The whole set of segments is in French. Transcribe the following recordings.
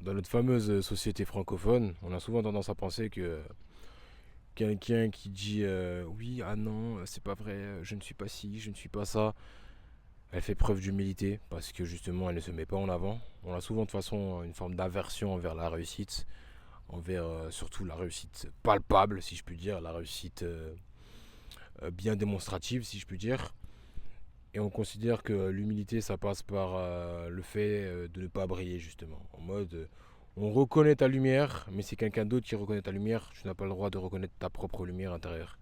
Dans notre fameuse société francophone, on a souvent tendance à penser que quelqu'un qui dit oui, ah non, c'est pas vrai, je ne suis pas ci, je ne suis pas ça, elle fait preuve d'humilité parce que justement elle ne se met pas en avant. On a souvent de toute façon une forme d'aversion envers la réussite, envers surtout la réussite palpable, si je puis dire, la réussite bien démonstrative, si je puis dire. Et on considère que l'humilité, ça passe par le fait de ne pas briller, justement. En mode, on reconnaît ta lumière, mais c'est quelqu'un d'autre qui reconnaît ta lumière. Tu n'as pas le droit de reconnaître ta propre lumière intérieure.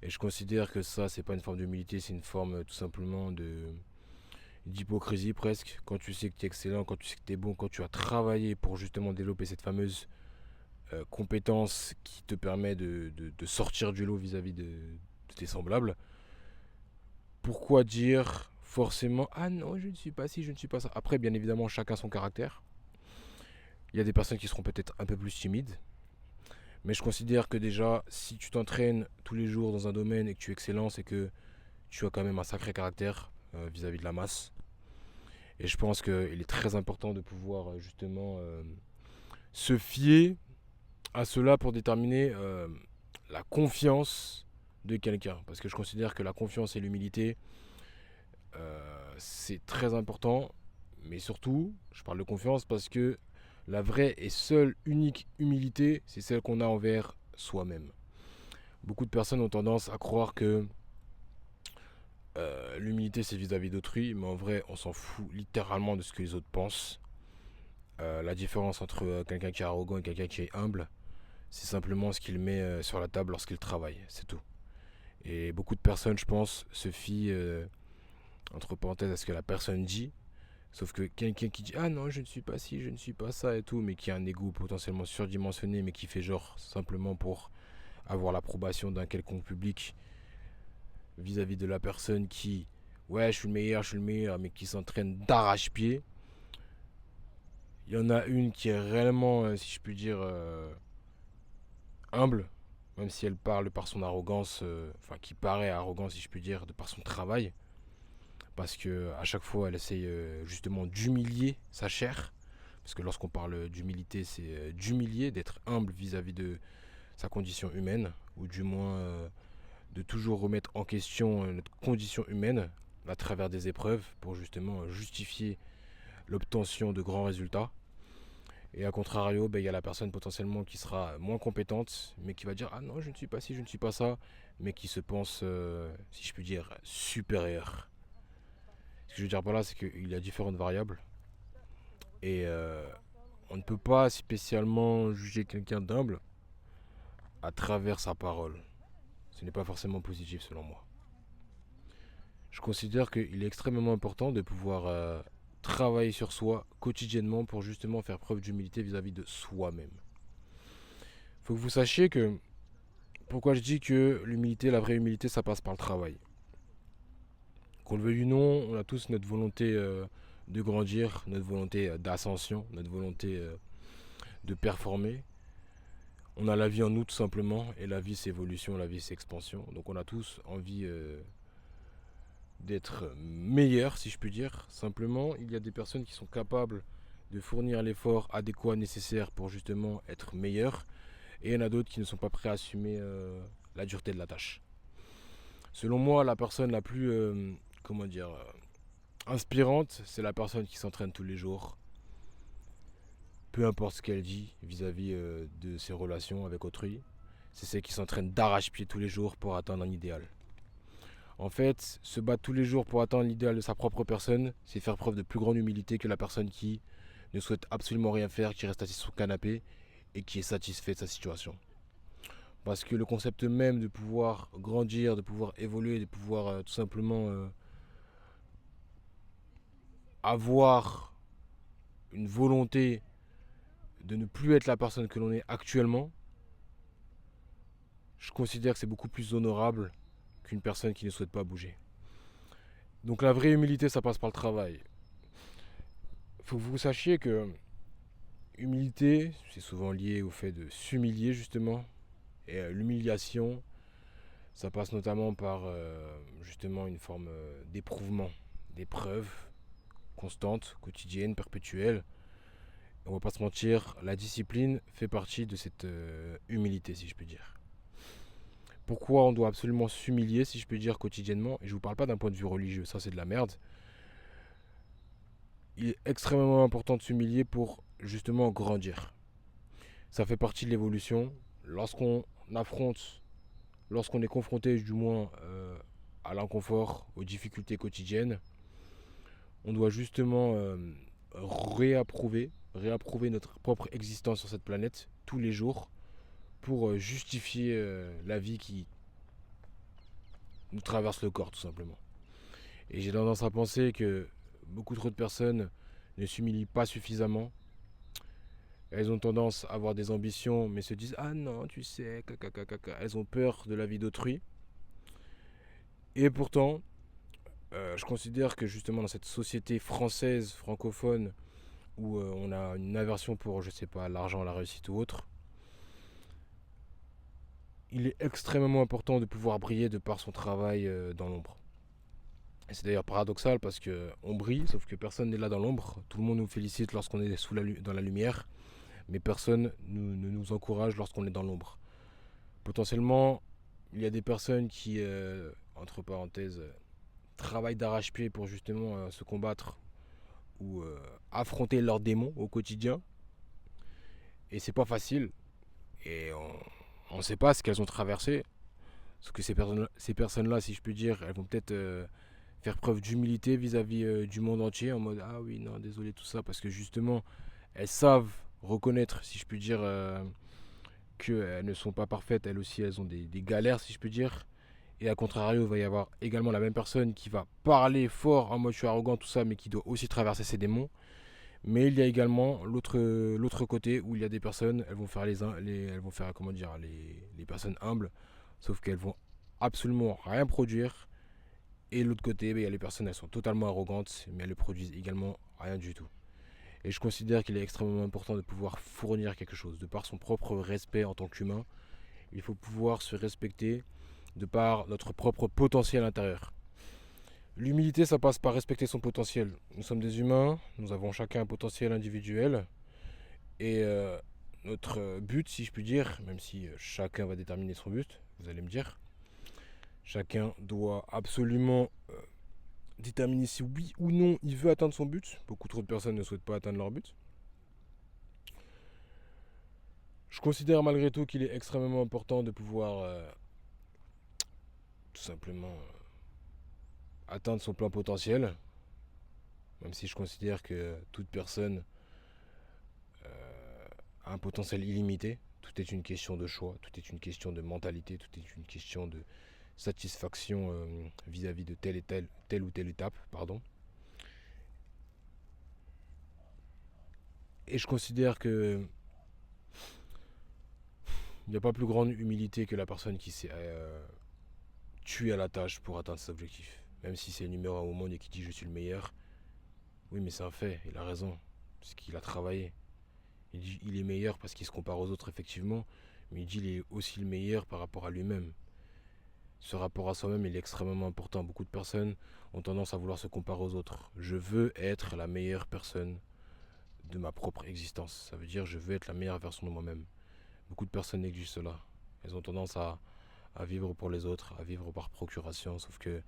Et je considère que ça, c'est pas une forme d'humilité, c'est une forme tout simplement d'hypocrisie presque. Quand tu sais que tu es excellent, quand tu sais que tu es bon, quand tu as travaillé pour justement développer cette fameuse compétence qui te permet de sortir du lot vis-à-vis de tes semblables, pourquoi dire forcément ah non, je ne suis pas ci, je ne suis pas ça. Après, bien évidemment, chacun son caractère. Il y a des personnes qui seront peut-être un peu plus timides, mais je considère que déjà, si tu t'entraînes tous les jours dans un domaine et que tu es excellent, c'est que tu as quand même un sacré caractère vis-à-vis de la masse. Et je pense qu'il est très important de pouvoir justement se fier à cela pour déterminer la confiance de quelqu'un. Parce que je considère que la confiance et l'humilité, c'est très important. Mais surtout, je parle de confiance parce que la vraie et seule unique humilité, c'est celle qu'on a envers soi-même. Beaucoup de personnes ont tendance à croire que l'humilité c'est vis-à-vis d'autrui, mais en vrai, on s'en fout littéralement de ce que les autres pensent. La différence entre quelqu'un qui est arrogant et quelqu'un qui est humble, c'est simplement ce qu'il met sur la table lorsqu'il travaille, c'est tout. Et beaucoup de personnes, je pense, se fient, entre parenthèses, à ce que la personne dit. Sauf que quelqu'un qui dit ah non, je ne suis pas ci, je ne suis pas ça et tout, mais qui a un ego potentiellement surdimensionné, mais qui fait genre simplement pour avoir l'approbation d'un quelconque public vis-à-vis de la personne qui, ouais, je suis le meilleur, mais qui s'entraîne d'arrache-pied. Il y en a une qui est réellement, si je puis dire, humble, même si elle parle par son arrogance, enfin qui paraît arrogant, si je puis dire, de par son travail, parce que à chaque fois, elle essaye justement d'humilier sa chair. Parce que lorsqu'on parle d'humilité, c'est d'humilier, d'être humble vis-à-vis de sa condition humaine, ou du moins de toujours remettre en question notre condition humaine à travers des épreuves pour justement justifier l'obtention de grands résultats. Et à contrario, ben, il y a la personne potentiellement qui sera moins compétente, mais qui va dire ah non, je ne suis pas ci, je ne suis pas ça, mais qui se pense, si je puis dire, supérieur. Ce que je veux dire par là, c'est qu'il y a différentes variables et on ne peut pas spécialement juger quelqu'un d'humble à travers sa parole. Ce n'est pas forcément positif selon moi. Je considère qu'il est extrêmement important de pouvoir travailler sur soi quotidiennement pour justement faire preuve d'humilité vis-à-vis de soi-même. Il faut que vous sachiez que pourquoi je dis que l'humilité, la vraie humilité, ça passe par le travail. Qu'on le veuille ou non, on a tous notre volonté de grandir, notre volonté d'ascension, notre volonté de performer. On a la vie en nous tout simplement, et la vie c'est évolution, la vie c'est expansion. Donc on a tous envie d'être meilleur, si je puis dire. Simplement, il y a des personnes qui sont capables de fournir l'effort adéquat nécessaire pour justement être meilleur, et il y en a d'autres qui ne sont pas prêts à assumer la dureté de la tâche. Selon moi, la personne la plus, comment dire, inspirante, c'est la personne qui s'entraîne tous les jours, peu importe ce qu'elle dit vis-à-vis de ses relations avec autrui. C'est celle qui s'entraîne d'arrache-pied tous les jours pour atteindre un idéal. En fait, se battre tous les jours pour atteindre l'idéal de sa propre personne, c'est faire preuve de plus grande humilité que la personne qui ne souhaite absolument rien faire, qui reste assis sur son canapé et qui est satisfait de sa situation. Parce que le concept même de pouvoir grandir, de pouvoir évoluer, de pouvoir tout simplement avoir une volonté de ne plus être la personne que l'on est actuellement, je considère que c'est beaucoup plus honorable qu'une personne qui ne souhaite pas bouger. Donc la vraie humilité, ça passe par le travail. Il faut que vous sachiez que humilité, c'est souvent lié au fait de s'humilier justement. Et l'humiliation, ça passe notamment par justement une forme d'éprouvement, d'épreuve constante, quotidienne, perpétuelle. On va pas se mentir, la discipline fait partie de cette humilité, si je puis dire. Pourquoi on doit absolument s'humilier, si je puis dire, quotidiennement? Et je vous parle pas d'un point de vue religieux, ça c'est de la merde. Il est extrêmement important de s'humilier pour justement grandir. Ça fait partie de l'évolution. Lorsqu'on affronte, lorsqu'on est confronté du moins à l'inconfort, aux difficultés quotidiennes, on doit justement réapprouver notre propre existence sur cette planète tous les jours pour justifier la vie qui nous traverse le corps tout simplement. Et j'ai tendance à penser que beaucoup trop de personnes ne s'humilient pas suffisamment. Elles ont tendance à avoir des ambitions mais se disent ah non tu sais, elles ont peur de la vie d'autrui. Et pourtant, je considère que justement dans cette société française, francophone, où on a une aversion pour, je sais pas, l'argent, la réussite ou autre, il est extrêmement important de pouvoir briller de par son travail dans l'ombre. Et c'est d'ailleurs paradoxal parce que on brille, sauf que personne n'est là dans l'ombre. Tout le monde nous félicite lorsqu'on est dans la lumière, mais personne ne nous encourage lorsqu'on est dans l'ombre. Potentiellement, il y a des personnes qui, entre parenthèses, travaillent d'arrache-pied pour justement se combattre ou affronter leurs démons au quotidien. Et c'est pas facile. Et on ne sait pas ce qu'elles ont traversé. Parce que ces personnes-là, si je puis dire, elles vont peut-être faire preuve d'humilité vis-à-vis du monde entier, en mode ah oui, non, désolé, tout ça, parce que justement, elles savent reconnaître, si je puis dire, qu'elles ne sont pas parfaites, elles aussi, elles ont des galères, si je puis dire. Et à contrario, il va y avoir également la même personne qui va parler fort en mode je suis arrogant, tout ça, mais qui doit aussi traverser ses démons. Mais il y a également l'autre côté où il y a des personnes, elles vont faire elles vont faire comment dire les personnes humbles, sauf qu'elles vont absolument rien produire. Et de l'autre côté, il y a les personnes, elles sont totalement arrogantes, mais elles ne produisent également rien du tout. Et je considère qu'il est extrêmement important de pouvoir fournir quelque chose, de par son propre respect en tant qu'humain. Il faut pouvoir se respecter de par notre propre potentiel intérieur. L'humilité, ça passe par respecter son potentiel. Nous sommes des humains, nous avons chacun un potentiel individuel. Et notre but, si je puis dire, même si chacun va déterminer son but, vous allez me dire, chacun doit absolument déterminer si oui ou non il veut atteindre son but. Beaucoup trop de personnes ne souhaitent pas atteindre leur but. Je considère malgré tout qu'il est extrêmement important de pouvoir tout simplement atteindre son plein potentiel. Même si je considère que toute personne a un potentiel illimité. Tout est une question de choix, tout est une question de mentalité, tout est une question de satisfaction vis-à-vis de telle ou telle étape, pardon. Et je considère que il n'y a pas plus grande humilité que la personne qui s'est tuée à la tâche pour atteindre ses objectifs. Même si c'est le numéro un au monde et qui dit je suis le meilleur, oui mais c'est un fait, il a raison, parce qu'il a travaillé. Il dit il est meilleur parce qu'il se compare aux autres effectivement, mais il dit il est aussi le meilleur par rapport à lui-même. Ce rapport à soi-même il est extrêmement important. Beaucoup de personnes ont tendance à vouloir se comparer aux autres. Je veux être la meilleure personne de ma propre existence. Ça veut dire je veux être la meilleure version de moi-même. Beaucoup de personnes négligent cela. Elles ont tendance à vivre pour les autres, à vivre par procuration, sauf que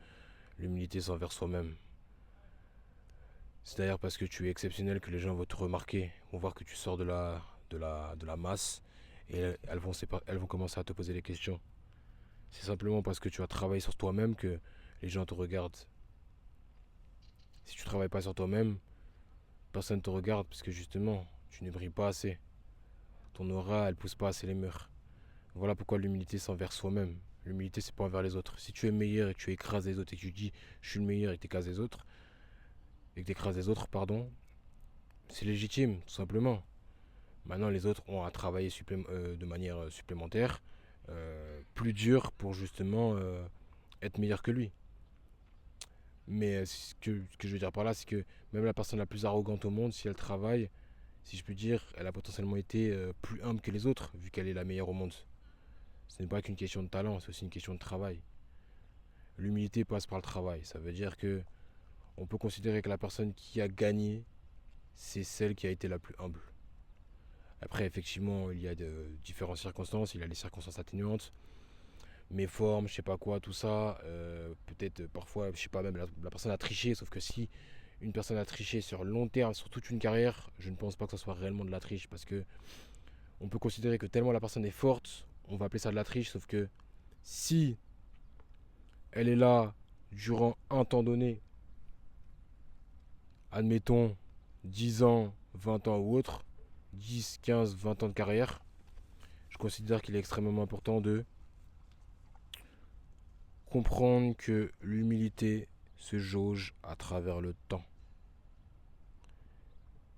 l'humilité c'est envers soi-même. C'est d'ailleurs parce que tu es exceptionnel que les gens vont te remarquer, vont voir que tu sors de la masse et elles vont commencer à te poser des questions. C'est simplement parce que tu as travaillé sur toi-même que les gens te regardent. Si tu ne travailles pas sur toi-même, personne ne te regarde parce que justement, tu ne brilles pas assez. Ton aura, elle pousse pas assez les murs. Voilà pourquoi l'humilité c'est envers soi-même. L'humilité c'est pas envers les autres. Si tu es meilleur et que tu écrases les autres et que tu dis je suis le meilleur et que tu écrases les autres, pardon, c'est légitime, tout simplement. Maintenant, les autres ont à travailler de manière supplémentaire, plus dur pour justement être meilleur que lui. Mais ce que je veux dire par là, c'est que même la personne la plus arrogante au monde, si elle travaille, si je puis dire, elle a potentiellement été plus humble que les autres, vu qu'elle est la meilleure au monde. Ce n'est pas qu'une question de talent, c'est aussi une question de travail. L'humilité passe par le travail. Ça veut dire que on peut considérer que la personne qui a gagné, c'est celle qui a été la plus humble. Après, effectivement, il y a de différentes circonstances. Il y a les circonstances atténuantes, mes formes, je sais pas quoi, tout ça. Peut-être parfois, je sais pas, même la personne a triché. Sauf que si une personne a triché sur long terme, sur toute une carrière, je ne pense pas que ce soit réellement de la triche. Parce que on peut considérer que tellement la personne est forte, on va appeler ça de la triche. Sauf que si elle est là durant un temps donné, admettons 10 ans, 20 ans ou autre, 10, 15, 20 ans de carrière, je considère qu'il est extrêmement important de comprendre que l'humilité se jauge à travers le temps.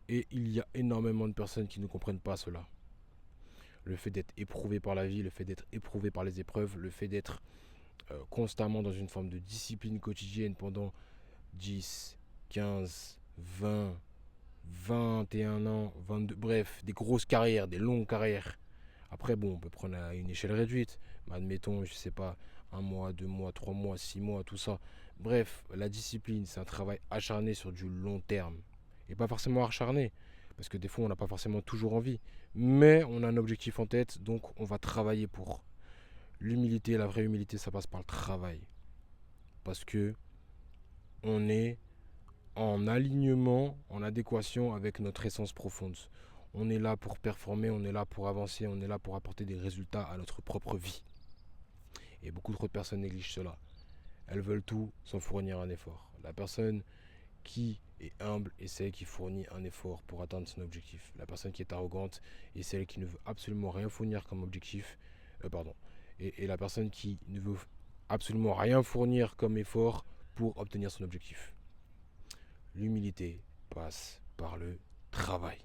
Et il y a énormément de personnes qui ne comprennent pas cela. Le fait d'être éprouvé par la vie, le fait d'être éprouvé par les épreuves, le fait d'être constamment dans une forme de discipline quotidienne pendant 10, 15, 20, 21 ans, 22, bref, des grosses carrières, des longues carrières. Après, bon, on peut prendre à une échelle réduite, mais admettons, je sais pas, 1 mois, 2 mois, 3 mois, 6 mois, tout ça. Bref, la discipline, c'est un travail acharné sur du long terme. Et pas forcément acharné, parce que des fois, on n'a pas forcément toujours envie. Mais on a un objectif en tête, donc on va travailler pour. L'humilité, la vraie humilité, ça passe par le travail. Parce que on est en alignement, en adéquation avec notre essence profonde. On est là pour performer, on est là pour avancer, on est là pour apporter des résultats à notre propre vie. Et beaucoup trop de personnes négligent cela. Elles veulent tout sans fournir un effort. La personne qui est humble est celle qui fournit un effort pour atteindre son objectif. La personne qui est arrogante est celle qui ne veut absolument rien fournir comme objectif. Pardon. Et la personne qui ne veut absolument rien fournir comme effort pour obtenir son objectif. L'humilité passe par le travail.